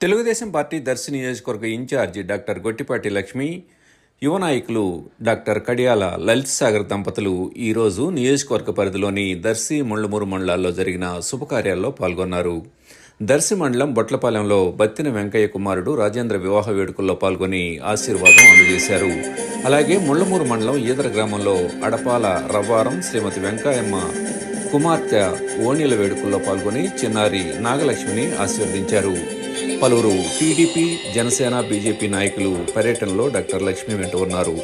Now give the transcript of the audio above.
Telugu Desam party Darsi నియోజకవర్గ incharge doctor Gottipati Lakshmi, యువ నాయకులు డాక్టర్ కడియాల లలిత్ సాగర్ దంపతులు ఈరోజు నియోజకవర్గ పరిధిలోని దర్శి, ముళ్లమూరు మండలాల్లో జరిగిన శుభకార్యాల్లో పాల్గొన్నారు. దర్శి మండలం బొట్లపాలెంలో బత్తిన వెంకయ్య కుమారుడు రాజేంద్ర వివాహ వేడుకల్లో పాల్గొని ఆశీర్వాదం అందజేశారు. అలాగే ముళ్లమూరు మండలం ఈదర గ్రామంలో అడపాల రవ్వారం శ్రీమతి వెంకయ్యమ్మ కుమార్తె ఓణీల వేడుకల్లో పాల్గొని చిన్నారి నాగలక్ష్మిని ఆశీర్వదించారు. పలువురు టీడీపీ, జనసేన, బీజేపీ నాయకులు పర్యటనలో డాక్టర్ లక్ష్మి వెంట ఉన్నారు.